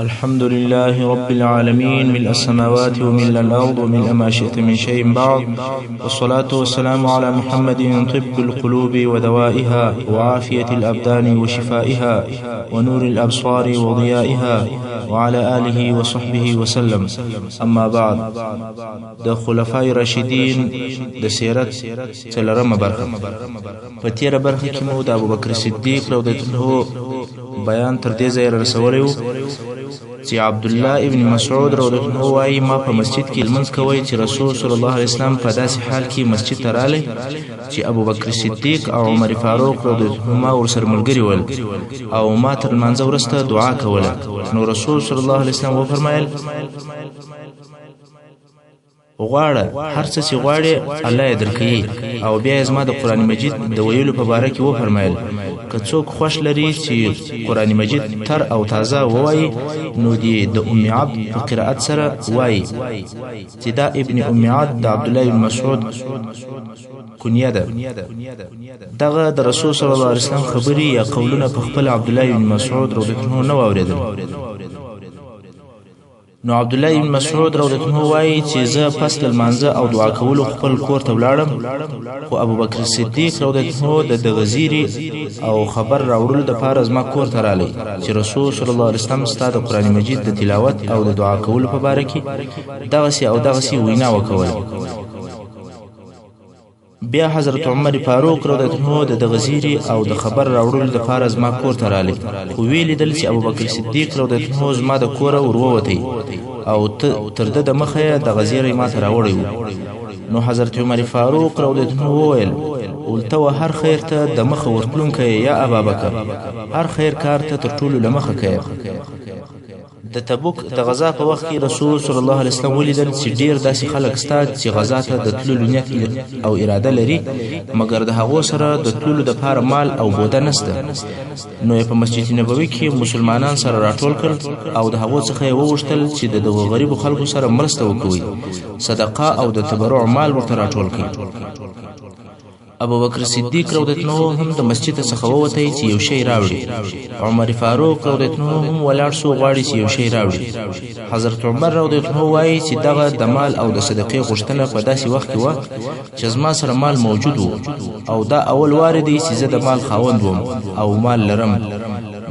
الحمد لله رب العالمين ملء السماوات وملء الأرض وملء ما شئت من شيء بعد، والصلاة والسلام على محمد طب القلوب ودوائها وعافية الأبدان وشفائها ونور الأبصار وضيائها وعلى آله وصحبه وسلم. أما بعد، د خلفاء راشدين د سیرت څلورمه برخه. په تیره برخه کې مو د ابوبکر صدیق رضی الله عنه بیان تر دې ځایه رسولی و چې عبد الله ابن مسعود رضی الله عنه وايي ما په مسجد کې لمونځ کوی چې رسول صلی الله علیه وسلم په داسې حال کې مسجد ته رالی چې ابوبکر صدیق او عمر فاروق رضی الله عنهما ورسره ملګري ول او ما تر لمانځه وروسته دعا کوله. نو رسول صلی الله علیه وسلم وفرمایل غواړه هر څه چې غواړې الله یې درکوي. او بیا یې زما د قرآن مجید د ویلو په باره کې وفرمایل که څوک خوښ لري چې قرآن مجید تر او تازه ووایي نو دې د ام عبد په قرائت سره وایي چې دا ابن ام عبد د عبدالله بن مسعود کنیه ده. دغه د رسول صلی الله علیه وسلم خبرې یا قولونه په خپل عبدالله بن مسعود رضی الله عنه نه واورېدل. نو عبدالله بن مسعود رضی الله عنه وایي چې زه پس له لمانځه او دعا کولو خپل کور ته ولاړم، خو ابوبکر صدیق رضی الله عنه د غزیرې او خبر راوړلو دپاره زما کور ته رالی چې رسول صلی الله علیه وسلم ستا د قرآن مجید د تلاوت او د دعا کولو په باره کې دغسې او دغسې وینا وکوله. بیا حضرت عمر فاروق رضی الله عنه د غزیرې او د خبر راوړلو دپاره زما کور ته رالی، خو ویې لیدل چې ابوبکر صدیق رضی الله عنه زما د کوره ورووتی او تر ده د مخه یې د غزیرې ما ته راوړی و. نو حضرت عمر فاروق رضی الله عنه وویل ولته و هر خیر ته د مخه ورتلونکی یا ابابکر، هر خیر کار ته تر ټولو له مخه کوې. د تبوک د غزا په وخت کې رسول صلی الله علیه وسلم ولیدل چې ډیر داسې خلک ستا چې غزا ته د تللو نیت او اراده لري مګر د هغو سره د تللو دپاره مال او بوده نسته. نو یې په مسجد نبوي کې مسلمانان سره راټول کړل او د هغو څخه یې وغوښتل چې د دغو غریبو خلکو سره مرسته وکوي، صدقه او د تبرع مال ورته راټول کړي. ابوبکر صدیق رضی الله عنه هم د مسجد څخه ووتی چې یو شی راوړي. عمر فاروق رضی الله عنه هم ولاړ شو غواړي چې یو شی راوړي. حضرت عمر رضی الله عنه وایي چې دغه د مال او د صدقې غوښتنه په داسې وخت کې وه چې زما سره مال موجود و او دا اول وار دی چې زه د مال خاوند وم او مال لرم.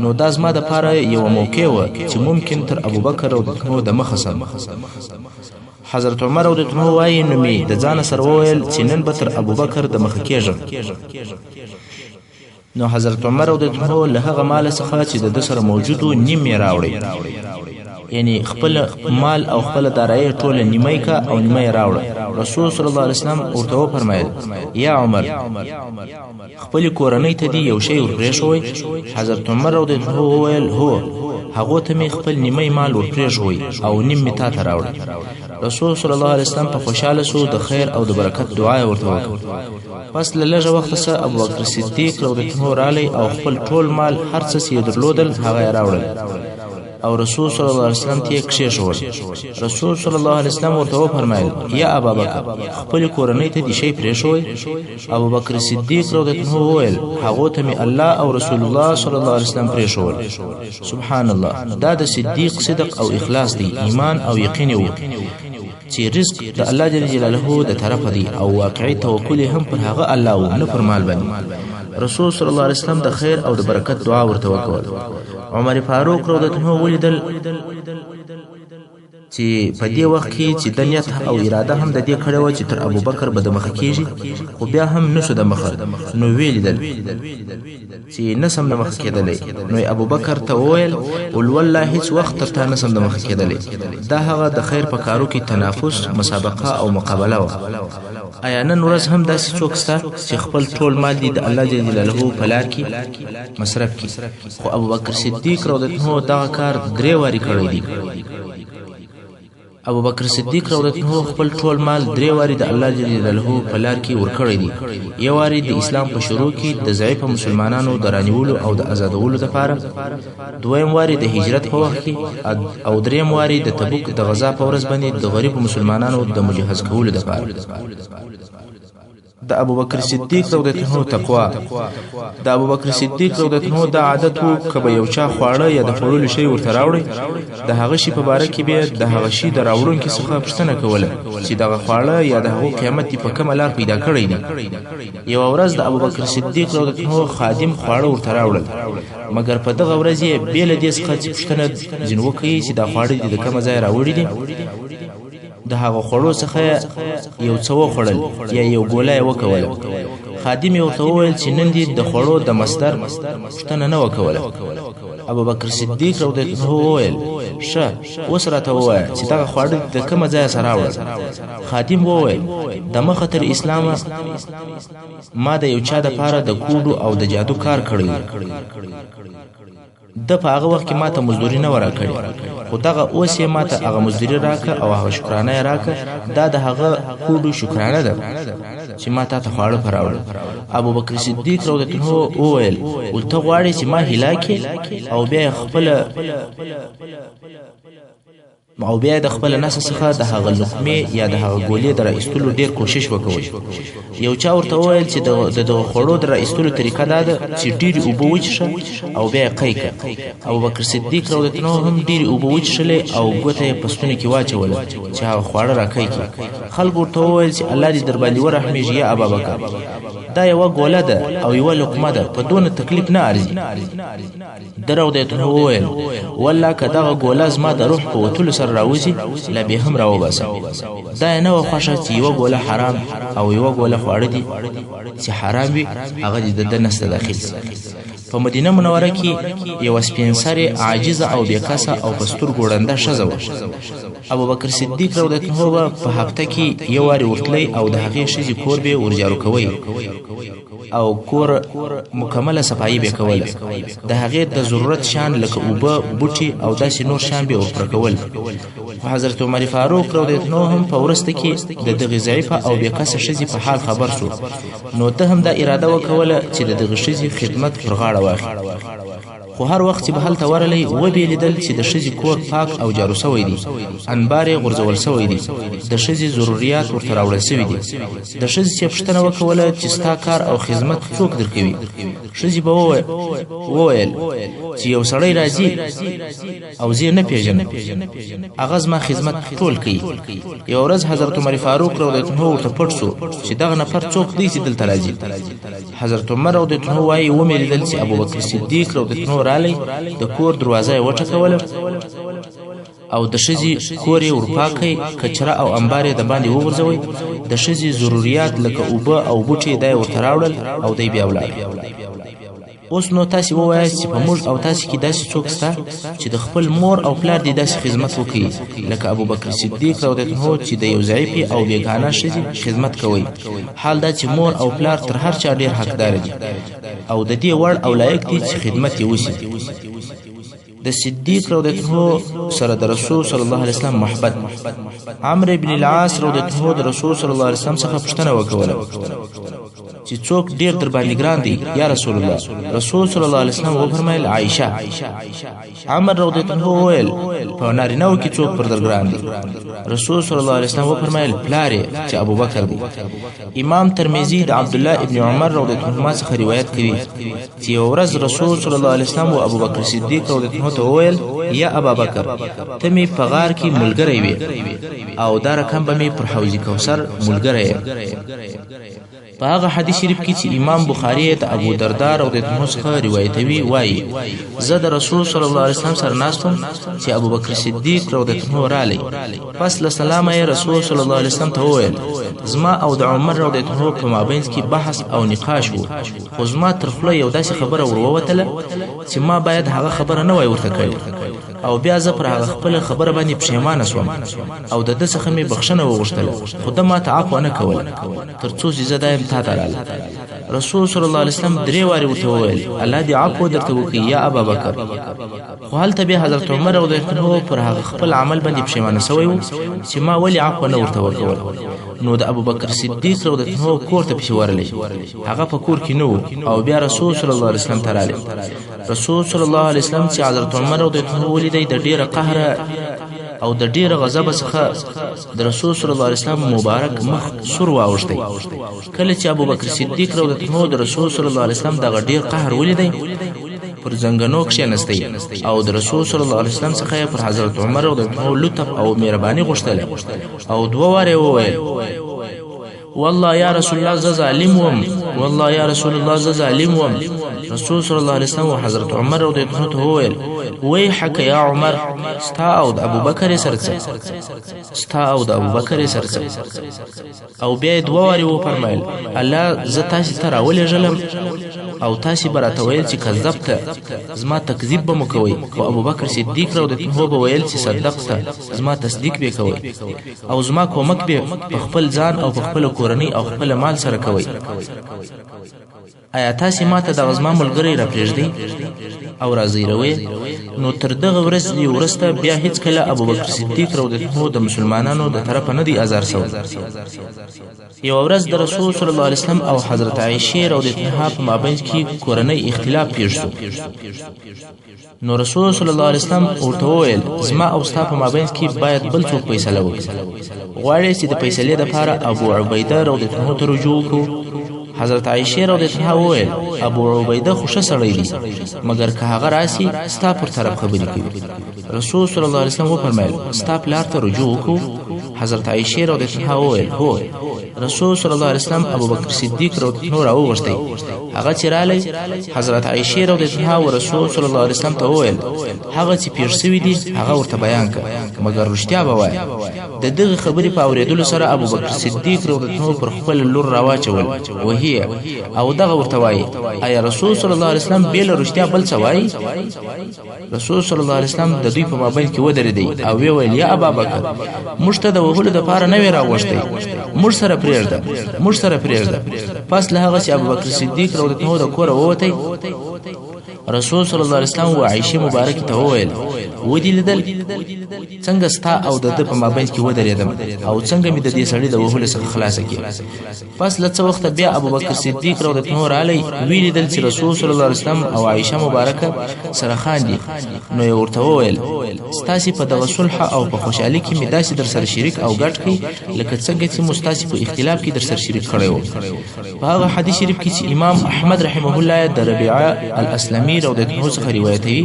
نو دا زما دپاره یوه موقع وه چې ممکن تر ابوبکر رضی الله عنه د مخه سم. حضرت عمر رضی الله عنه وایي نو مې د ځانه سره وویل چې نن به تر ابوبکر د مخه کېږم. نو حضرت عمر رضی الله عنه له هغه مال څخه چې د ده سره موجود و نیم یې راوړی، یعنی خپل مال او خپل دارایي ټوله نیمه کا او نیمه یې راوړه. رسول صلی الله علیه وسلم ورته وفرمایل یا عمر خپلې کورنۍ ته دې یو شی ورپرېښوی؟ حضرت عمر رضی الله عنه وویل هو، هغو ته مې خپل نیمه مال ورپرېښوی او نیم مې تا ته راوړه. رسول صلی الله علیه وسلم په خوشحاله سو، د خیر او د برکت دعا یې ورته وکړه. پس له لږه وخته څخه ابوبکر صدیق رضی الله عنه رالی او خپل ټول مال هر څه چې یې درلودل هغه یې راوړل او رسول صلی الله علیه وسلم ته یې کښېښول. رسول صلی الله علیه وسلم ورته وفرمایل یا ابابکر خپلې کورنۍ ته دې شی پرېښوی؟ ابوبکر صدیق رضی الله عنه وویل هغو ته مې الله او رسول الله صلی الله علیه وسلم پرېښول. سبحان الله، دا د صدیق صدق او اخلاص دی، ایمان او یقین و چې رزق د الله جل جلاله د طرفه دی او واقعي توکل هم پر هغه الله و نه پر مال باندې. رسول صلی الله علیه وسلم د خیر او د برکت دعا ورته وکړه. عمر فاروق رضی الله عنه ولیدل چې په دې وخت کې چې د نیت او اراده هم د دې کړې وه چې تر ابوبکر به د مخه کېږي، خو بیا هم نشو د مخه. نو ویې لیدل چې نسم د مخه کېدلی. نو ابوبکر ته وویل والله هیڅ وخت تر تا نسم د مخه کېدلی. دا هغه د خیر په کارو کې تنافس، مسابقه او مقابله وه. آیا نن ورځ هم داسې څوک شته چې خپل ټول مال دې د الله جل جلاله په لار کې مصرف کړي؟ خو ابوبکر صدیق رضی الله عنه دغه کار 3 وارې کړی دی. ابوبکر صدیق رضی الله عنه خپل ټول مال 3 وارې د الله جل جلاله په لار کې ورکړی دی. یو وارې د اسلام په شروع کې د ضعیفه مسلمانانو د رانیولو او د آزادولو دپاره، دویم وارې د هجرت په وخت کې، او دریم وارې د تبوک د غزا په ورځ باندې د غریبو مسلمانانو د مجهز کولو دپاره. د ابوبکر صدیق رضی الله عنه تقوا د ابوبکر صدیق رضی الله عنه د عادت کبه یو چا خواړه یا د خورلو شی ورته راوړي د هغه شی په باره کې به د هغه شی د راوړونکو څخه پوښتنه کوله چې دغه خواړه یا د هغه قیامت په کومه لار پیدا کړی دی یو ورځ د ابوبکر صدیق رضی الله عنه خادم خواړه ورته راوړل مګر په دغه ورځ یې بیل دې څخه پوښتنه ځین وکړي چې د خواړه د کومه ځای راوړي دي د هغه خوړو څخه یو څو خوړل یا یو ګولای وکول خادم یو ته وویل چې نن دې د خوړو د مصدر پوښتنه نه وکوله ابوبکر صدیق رضی الله عنه وویل شه اوس راته ووایه چې دغه خواړه د کومه ځای سره راوړل خادم وویل د مخه تر اسلامه ما د یو چا د پاره د کوډو او د جادو کار کړی د په هغه وخت کې ماته مزدوري نه ورکړي خو دغه اوس یې ماته هغه مزدوري راکړه او هغه شکرانه یې راکړه دا د هغه کوډو شکرانه ده چې ماته ته خواړه پراوړل ابوبکر صدیق رضی الله عنه وویل ولته غواړي چې ما هلاکې او بیا د خپل نس څخه د هغه لقمه یا د هغه ګولې در ایستلو ډیر کوشش وکوي یو چا ورته وویل چې د خړو در ایستلو طریقه دا ده چې ډیر اوبه وچشه او بیا قیکه ابوبکر صدیق رضی الله عنه هم ډیر اوبه وچشلې او ګوته یې پستونه کې واچوله چې هغه خواړه راکایي خلک ورته وویل چې الله دې در باندې ورحمېږي یا ابوبکر دا یو ګوله ده او یو لقمه ده په دونه تکلیف نه ارزي درو دې ته وویل والله کدا ګوله زما د روح په وتلو سره راوځي لا به هم راوباسه دا نه وخښه چې یو ګوله حرام او یو ګوله خواړه دي چې حرام وي هغه د نسته داخل په مدینه منوره کې یو سپینسره عاجزه او بیکاسه او پستور ګوړنده شزه و ابوبکر صدیق رضی الله عنه په هفته کې یو واری ورتلی او د هغې شزي کور به ورجارو کوي او کور مکمله صفایي به کوله د هغې د ضرورت شان لکه اوبه بوټي او داسې نور شان به ورپر کول حضرت عمر فاروق رضی الله عنه هم په ورسته کې د دغه ضعیفه او بیکاسه شزي په حال خبر شو نو ته هم دا اراده وکوله چې د دغه شزي خدمت پر غاړه واخلي خو هر وخت چې به هلته ورلی و به لیدل چې د ښځې کور پاک او جارو سوی دی انبار یې غورځول سوی دی د ښځې ضروریات ورته راوړل سوي دي د ښځې چې پوښتنه وکوله چې ستا کار او خدمت څوک درکوي ښځې به وویل چې یو سړی راځي او زه نه پیژنم هغه زما خدمت ټول کوي یو ورځ حضرت عمر فاروق رضی الله عنه ورته پټ شو چې دغه نفر څوک دی چې دلته راځي حضرت عمر رضی الله عنه وایي ومې لیدل چې ابوبکر صدیق رضی الله عنه رالی د کور دروازه یې وټکوله او د ښځې کور یې ورپاکی کچره او انبار یې د باندې وغورځوئ د ښځې ضروریات لکه اوبه او بوټي دا یې ورته راوړل او دی بیا ولاړ اوس نو تاسې ووایاست چې په موږ او تاسې کې داسې څوک شته چې د خپل مور او پلار دې داسې خدمت وکړي لکه ابوبکر صدیق رضی الله عنه چې د یو ضعیفې او بیګانه ښځې خدمت کوي حال دا چې مور او پلار تر هر چا ډېر حقدار دي او د دې وړ او لایق دي چې خدمت یې وشي د صدیق رضی الله عنه سره د رسول صلی الله علیه وسلم محبت عمرو بن العاص رضی الله عنه د رسول صلی الله علیه وسلم څخه پوښتنه وکوله چې څوک ډیر در باندې ګران دی یا رسول الله رسول صلی الله علیه وسلم وفرمایل عائشه عمر رضی الله عنه وویل په نارینه‌و کې څوک پر در ګران دی رسول صلی الله علیه وسلم وفرمایل پلار چې ابوبکر دی امام ترمذی د عبد الله ابن عمر رضی الله عنهما څخه روایت کوي چې یو ورځ رسول صلی الله علیه وسلم او ابوبکر صدیق رضی الله عنه ته وویل یا ابابکر ته می په غار کې ملګری وې او دا رقم به می پر حوض کوثر ملګری په هغه حدیث شریف کې چې امام بخاری ته ابو دردار رضی الله عنه څخه روایتوي وایي زه د رسول صلی الله علیه وسلم سره ناستم چې ابوبکر صدیق رضی الله عنه رالی پس له سلامه رسول صلی الله علیه وسلم ته وویل زما او د عمر رضی الله عنه په مابین کې بحث او نقاش وو خو زما تر خوله یو داسې خبره ورووتله چې ما باید هغه خبره نه وای ورته کړې او بیا زه پر هغه خپل خبره باندې پښیمانه شوم او د ده څخه مې بخښنه وغوښتله خو ده ما ته عفو نه کوله تر څو چې زه دایم تا ته راغلم رسول صلی الله علیه وسلم درې وارې ورته وویل الله دې عفو درته وکړي یا ابابکر خو هلته بیا حضرت عمر رضی الله عنه پر هغه خپل عمل باندې پښیمانه شوی و چې ما ولې عفو نه ورته ورکول نو د ابوبکر صدیق رضی الله عنه کور ته پسې ورلی هغه په کور کې نه او بیا رسول صلی الله علیه وسلم ته راغی رسول صلی الله علیه وسلم چې حضرت عمر رضی الله عنه ولیدی د ډیره قهره او د ډیره غضب څخه د رسول صلی الله علیه وسلم مبارک مخ سور واوښتی. کله چې ابوبکر صدیق رضی الله عنه د رسول صلی الله علیه وسلم دغه ډیر قهر ولیدی پر زنګنو کښېنستی او د رسول صلی الله علیه وسلم څخه پر حضرت عمر رضی الله عنه لطف او مهرباني غوښتله او دوه واره وویل والله یا رسول الله ز ظالم وم، والله یا رسول الله ز ظالم وم. رسول صلی الله علیه وسلم او حضرت عمر رضی الله عنه وویل ویحک یا عمر، ستا او د ابوبکر سرڅه، ستا او د ابوبکر سرڅه. او بیا دوه واره وفرمایل الله ز تاسو ته راولېږلم او تاسو به راته ویل چې کذبته، زما تکذیب به مو کوئ، او ابوبکر صدیق رضی الله عنه به ویل چې صدقته، زما تصدیق به کوئ، او زما کومک به په خپل ځان او په خپل کورنۍ او خپل مال سره کوئ. آیا تاسو ماته د زما ملګری را پرېږدئ او راځئ؟ نو تر دغه ورځې وروسته بیا هیڅ کله ابوبکر صدیق رضی الله عنه د مسلمانانو د طرفه نه دی ازار شوی. یو ورځ د رسول صلی الله علیه وسلم او حضرت عایشه رضی الله عنها په مابین کې کورنۍ اختلاف پیښ شو. نو رسول صلی الله علیه وسلم ورته وویل زما او ستا په مابین کې باید بل څوک فیصله وکړي. غواړې چې د فیصلې دپاره ابو عبیده رضی الله عنه ته رجوع وکړو؟ حضرت عایشه رضی الله عنها وویل ابو عبیده خو ښه سړی دی، مګر که هغه راسي ستا پر طرف خبرې کوي. رسول صلی الله علیه وسلم وفرمایل ستا پلار ته رجوع وکړو؟ حضرت عایشه رضی الله عنها وویل هو. رسول صلی الله علیه وسلم ابوبکر صدیق رضی الله عنه راوغوښتی. هغه چې رالی حضرت عایشه رضی الله عنها او رسول صلی الله علیه وسلم ته وویل هغه چې پېښ شوي دي هغه ورته بیان کړه، مګر رښتیا به وایه. د دغه خبرې په اورېدلو سره ابوبکر صدیق رضی الله عنه پر خپل لور راواچول وهي او دغه ورته وایي آیا رسول صلی الله علیه وسلم بې له رښتیا بل څه وایي؟ رسول صلی الله علیه وسلم د دوی په مابین کې ودرېدی او ویې ویل یا ابابکر موږ ته د وهلو دپاره نه وې راغوښتی، موږ سره پرېږده، موږ سره پرېږده. پس له هغه چې ابوبکر صدیق رضی الله عنه د کوره ووتی، رسول صلی الله علیه وسلم و عایشه مبارکه ته وویل ودې لیدل څنګه ستا او د ده په مابین کې ودرېدم او څنګه مې د دې سړي د وهلو څخه خلاصه کړه. پس له څه وخته بیا ابوبکر صدیق رضی الله عنه رالی، ویې لیدل چې رسول صلی الله علیه وسلم او عایشه مبارکه سره خاندي. نو یې ورته وویل ستاسې په دغه صلح او په خوشحالي کې مې داسې در سره شریک او ګډ کړئ لکه څنګه چې مو ستاسې په اختلاف کې در سره شریک کړی و. په هغه حدیث شریف کې چې امام احمد رحمه الله د ربیعه الاسلمي رضی الله عنه څخه روایتوي،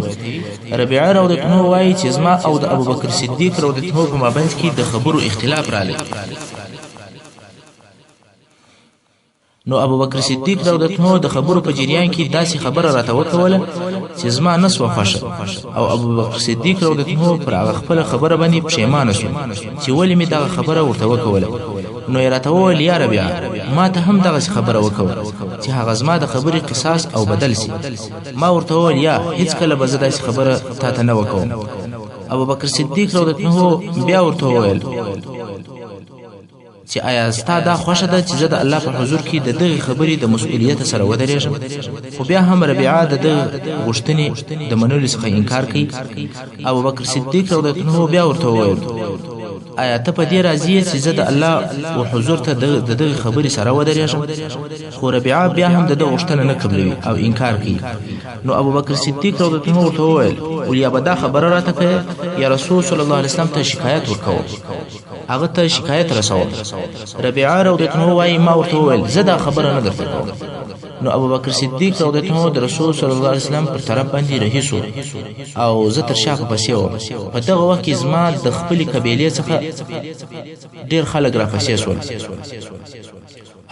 ربیعه رضی الله عنه وایي چې زما او د ابوبکر صدیق رضی الله عنه په مابین کې د خبرو اختلاف رالی. نو ابوبکر صدیق رضی الله عنه د خبرو په جریان کې داسې خبره راته وکوله چې زما نه سوه خوښه، او ابوبکر صدیق رضی الله عنه پر هغه خپله خبره باندې پښیمانه شو چې ولې مې دغه خبره ورته وکوله. نو یې راته وویل یا ربیعه ما ته هم دغسې خبره وکوه چې هغه زما د خبرې قصاص او بدل سي. ما ورته وویل یا هېڅکله به زه داسې خبره تا ته نه وکوم. ابوبکر صدیق رضی الله عنه بیا ورته وویل چې آیا ستا دا خوښه ده چې زه د الله په حضور کې د دغې خبرې د مسؤلیت سره ودرېږم؟ خو بیا هم ربیعه د دغه غوښتنې د منلو څخه انکار کوي. ابوبکر صدیق رضی الله عنه بیا ورته وویل آیا ته په دې راضي یې چې زه د الله و حضور ته د دغې خبرې سره ودرېږم؟ خو ربیعه بیا هم د ده غوښتنه نه قبلوي او انکار کوي. نو ابوبکر صدیق رضی الله عنه ورته وویل یا به دا خبره راته کوې یا رسول صلی الله علیه وسلم ته شکایت ورکوم، هغه ته شکایت رسوم. ربیعه رضی الله عنه وایي ما ورته وویل زه دا خبره نه درته کوم. نو ابوبکر صدیق رضی الله عنه د رسول صلی الله علیه وسلم پر طرف باندې رهي شو او زه تر شا په پسې وم. په دغه وخت کې زما د خپلې قبیلې څخه ډېر خلک راپسې شول.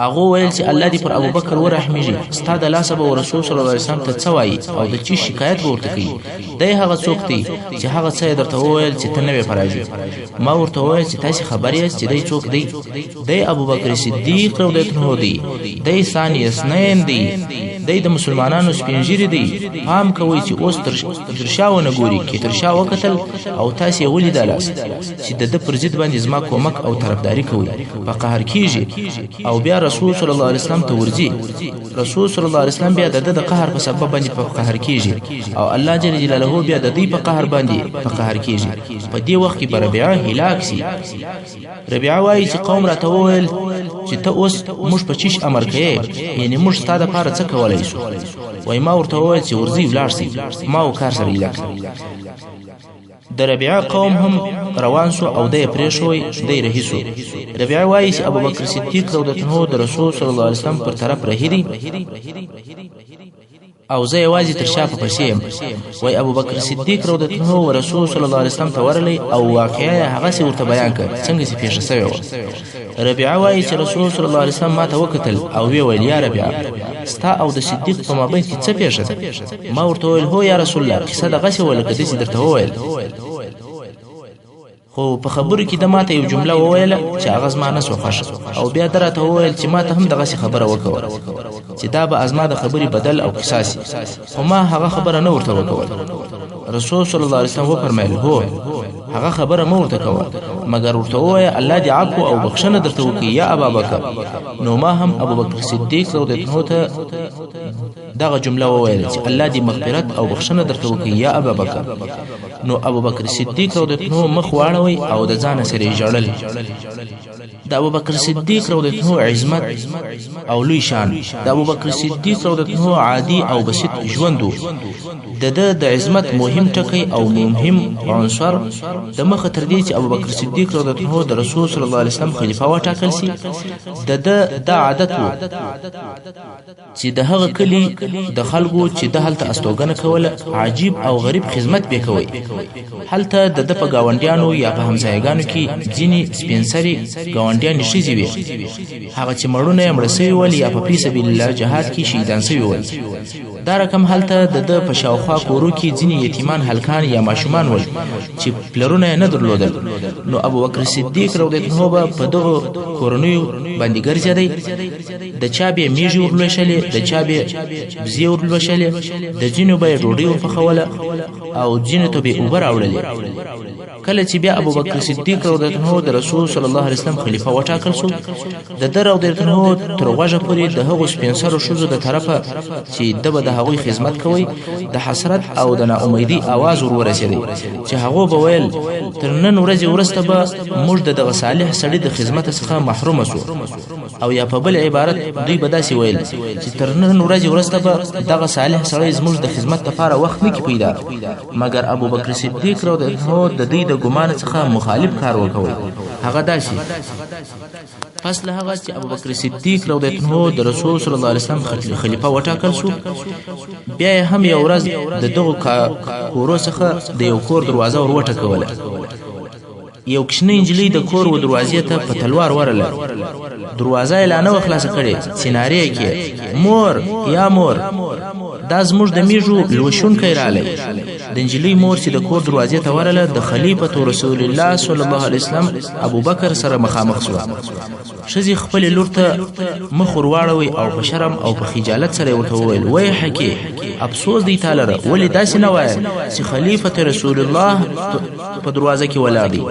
هغه ویل چې الله دې پر ابوبکر ورحمیږي، ستا د لاسه به رسول صلی الله علیه وسلم ته څه وایي او د چی شکایت به ورته کوي؟ دی هغه څوک دی چې هغه څه یې درته وویل چې ته نه وې په راضي. ما ورته وویل چې تاسې خبر یاست چې دی څوک دی؟ دی ابوبکر صدیق رضی الله عنه دی، دی ثانی اثنین دی، دی د مسلمانانو سپین ږیري دی. پام کوئ چې اوس تر شا ونه ګوري، کې تر شا وکتل او تاسې یې ولیدلاست چې د ده پر ضد باندې زما کومک او طرفداري کوي، په قهر کېږي او بیا رسول صلی الله علیه وسلم ته ورځي. رسول صلی الله علیه وسلم بیا د ده د قهر په سبب باندې په قهر کېږي او الله جل جلاله بیا د دوی په قهر باندې په قهر کېږي. په دې وخت کې به ربیعه هلاک سي. ربیعه وایي چې قوم راته وویل چې ته اوس موږ په چیش امر کوې، یعنې موږ ستا دپاره څه کولی شو؟ وایي ما ورته وویل چې ورځئ ولاړ سئ، ما و کار سره ایله کړه. د ربيعه قوم هم روان سو او د پریشوي د رهیسو. ربيعه وایي چې ابوبکر صدیق رضی الله عنه د رسول صلی الله علیه وسلم پر طرف رهیدي او زه یوازې تر شا په پسې یم. وای ابوبکر صدیق رضی الله عنه او رسول صلی الله علیه وسلم ته ورغلی او واقعیا هغه څه ورته بیان کړ څنګه چې پیښه شوې وه. ربيعه وایي چې رسول صلی الله علیه وسلم ما ته وکتل او وی ویل یا ربيعه ستا او د صدیق په مابین کې څه پیښه ده؟ ما ورته ویل هو یا رسول الله قصه دغسې وه لکه داسې درته وویل. خو په خبرو کې د ماته یو جمله وویله چې هغه زما نه سوه خوښه او بیا ده راته وویل چې ما ته هم دغسې خبره وکوه چې دا به ازما د خبرې بدل او قصاص وي. خو ما هغه خبره نه ورته وکول. رسول صلی الله علیه وسلم وفرمایل هو هغه خبره مه ورته کوه مګر ورته ووایه الله دې عفو او بخښنه درته وکړي یا ابابکر. نو ما هم ابوبکر صدیق رضی الله عنه ته دغه جمله وویله چې الله دې مغفرت او بخښنه درته وکړي یا ابابکر. نو ابوبکر صدیق رضی الله عنه مخ واړوي او د ځانه سره یې ژړل. د ابوبکر صدیق رضی الله عنه عظمت او لوی شان د ابوبکر صدیق رضی الله عنه عادي او بسيط ژوند د عظمت مهم ټکی او مهم عنصر د مخه تر دې چې ابوبکر صدیق رضی الله عنه د رسول صلی الله علیه وسلم خلیفہ وټاکل شي د عادت و چې د هغه کلی د خلکو چې د هلته استوګنه کوله عجیب او غریب خدمت به کوي. هلته د په گاونډیانو یا په همسایګانو کې ځینې سپینسري گاونډیان ښځې وي هغه چې مړونه یې مړه سوي ول یا په فی سبیل الله جهاد کې شهیدان سوي ول. دا رقم هلته د په شاوخوا کورو کې ځینې یتیمان هلکان یا ماشومان ول چې پلرونه یې نه درلودل. نو ابوبکر صدیق رضی الله عنه به په دغو کورنیو باندې ګرځېدی. د چا به یې میږې ورلوشلې د چا به یې بزې ورلوشلې د ځینو به یې ډوډۍ ورپخوله او ځینو ته به یې اوبه راوړلې. کله چې بیا ابوبکر صدیق رضی الله عنه د رسول صلی الله علیه وسلم خلیفہ وټاکل شو د ده رضی الله عنه تر غوږه پورې د هغو سپینسرو ښځو د طرفه چې ده به د هغوی خدمت کوي د حسرت او د ناامیدۍ اواز ور ورسېدی چې هغو به ویل تر نن ورځې وروسته به موږ د دغه صالح سړي د خدمت څخه محرومه سو. او یا په بل عبارت دوی به داسې ویل چې تر نن ورځې وروسته به دغه صالح سړی زموږ د خدمت لپاره وخت نه کي پیدا. مګر ابوبکر صدیق رضی الله عنه د دوی د ګمان څخه مخالف کار وکوي. هغه داسې پس له هغه چې ابوبکر صدیق رضی الله عنه د رسول صلی الله علیه وسلم خلیفہ وټاکل شو بیا هم یو ورځ د دغو کورو څخه د یو کور دروازه ور وټکوله. یو کښنه نجلۍ د کور و دروازې ته په تلوار ورله. دروازه یې لا نه وه خلاصه کړې چې نارې یې کړې مور یا مور دا زموږ د میږو لوشونکی رالی. د نجلۍ مور چې د کور دروازې ته ورله د خلیفة رسول الله صلی الله علیه وسلم ابوبکر سره مخامخ شوه. ښځې خپلې لور ته مخ ور واړوي او په شرم او په خجالت سره یې ورته وویل ویحکې افسوس دی تا لره ولې داسې نه وایه چې خلیفة رسول الله په دروازه کې ولاړ دی.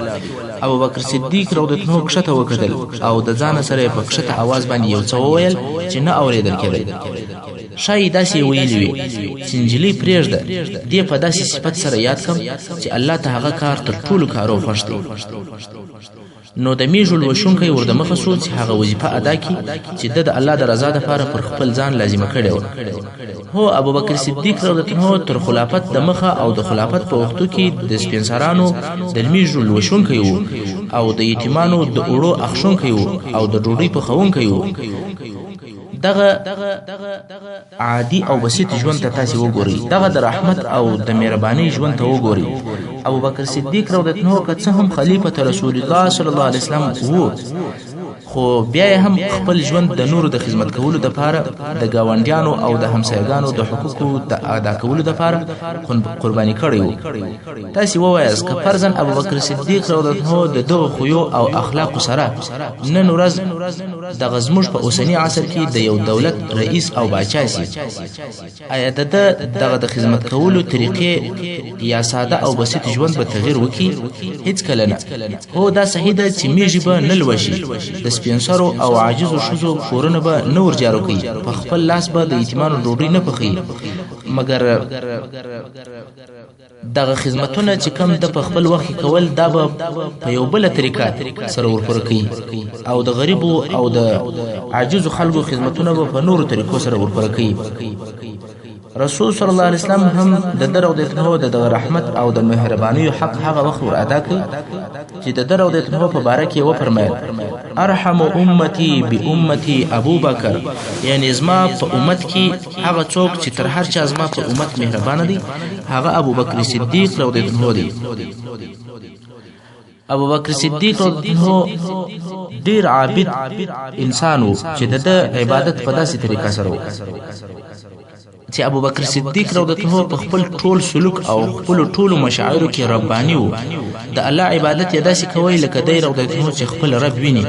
ابوبکر صدیق رضی الله عنه کښته وکتل او د ځانه سره یې په کښته اواز باندې یو څه وویل چې نه اورېدل کېدی. ښایي داسې یې ویلي وي چې نجلۍ پرېږده دې په داسې صفت سره یاد کړم چې الله ته هغه کار تر ټولو کارو خوښ دی. نو د میږو لوشونکی ور دمخه سو چې هغه وظیفه ادا کړي چې د الله د رضا دپاره پر خپل ځان لازمه کړې وه. هو ابوبکر صدیق رضی الله عنه تر خلافت د مخه او د خلافت په وختو کې د سپینسرانو د میږو لوشونکی و او د یتیمانو د اوړو اخښونکی و او د ډوډۍ پخوونکی و. دغه عادي او بسيط ژوند ته تاسې وګورئ. دغه د رحمت او د مهربانۍ ژوند ته وګورئ. ابوبکر صدیق رضی الله عنه که څه هم خلیفة رسول الله صلی الله علیه وسلم و خو بیا هم خپل ژوند د نورو د خدمت کولو دپاره د ګاونډیانو او د همسایګانو د حقوقو د ادا کولو دپاره قرباني کړی و. تاسې ووایاست که فرضاً ابوبکر صدیق رضی الله عنه د دغو خویو او اخلاقو سره نن ورځ دغه زموږ په اوسني عصر کې د یو دولت رئیس او باچا سي آیا دغه د خدمت کولو طریقې یا ساده او بسيط ژوند به تغییر وکړي؟ هیڅ کله نه. هو دا صحیح ده چې میږي به نه لوشي د سپینسرو او عاجزو ښځو کورونه به نه ورجارو کوي په خپل لاس به د یتیمانو ډوډۍ نه پخوي. مګر دغه خدمتونه چې کم د په خپل وخت کول دا به په یو بله طریقه سره ورپوره کوي او د غریبو او د عاجزو خلکو خدمتونه به په نورو طریقو سره ورپوره کوي. رسول صلی الله علیه وسلم هم د در او د رحمت او د مهرباني حق هغه وخت ور ادا کړ چې د در او د په باره کې و فرمایل ارحم امتی بامتی ابو بکر، یعنی زما په امت کې هغه څوک چې تر هر چا زما په امت مهربان دي هغه ابو بکر صدیق رضی الله عنه دی. ابو بکر صدیق رضی الله ډیر عابد انسان و چې د عبادت په داسې طریقه سره و چې ابو بکر صدیق رضی الله عنه په خپل ټول سلوک او خپل ټول مشاعرو کې رباني و. د الله عبادت یې داسې کوي لکه دی رضی الله عنه چې خپل رب ویني.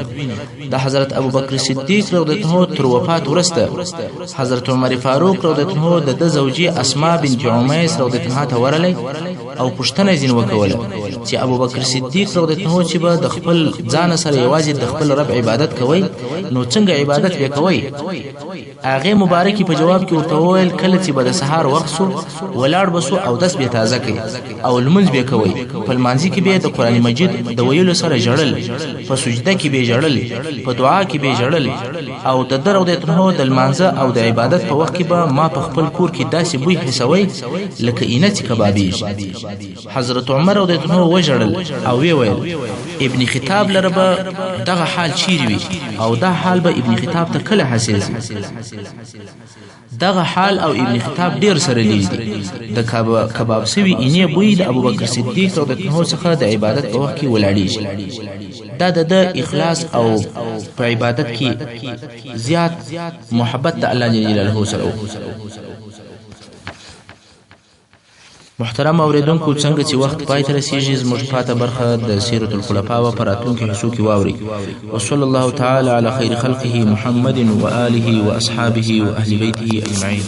د حضرت ابو بکر صدیق رضی الله عنه تر وفات وروسته حضرت عمر فاروق رضی الله عنه د زوجي اسماء بنت عمیس رضی الله عنها ته ورغلی او پوښتنه ځین وکوله چې ابو بکر صدیق رضی الله عنه چې به د خپل ځان سره یوازې د خپل رب عبادت کوي نو څنګه عبادت وکوي؟ هغه مبارکي په جواب کې ورته وویل کله چې به د سهار وخت سو ولاړ بسو او داس به تازه کوي او لمونځ به کوي، په لمانځي کې به د قران مجید د ویلو سره جړل، په سجده کې به جړل، په دعا کې به جړل او د درو د تنو د لمانځه او د عبادت په وخت کې به ما په خپل کور کې داسې بوی حسوي لکه اینه چې کبابیږي. حضرت عمر رضی الله عنه وجړل او ویل ابن خطاب لره به دغه حال چیرې وي او دا حال به ابن خطاب ته کله حاصل دغه حال او ابن خطاب ډیر سره لیدي. د کباب سوي اینه بوی د ابوبکر صدیق رضی الله عنه څخه د عبادت په وخت کې ولاړیږي. دا د اخلاص او په عبادت کې زیات محبت د الله جل جلاله سره. محترم اوریدونکو، څنګه چې وخت پای ته رسیږي زموږ پاته برخه د سیرة الخلفاء و پراتونکو حصو کې واوري. وصلی الله تعالی علی خیر خلقه محمد و آله و اصحابه و اهل بیته اجمعین.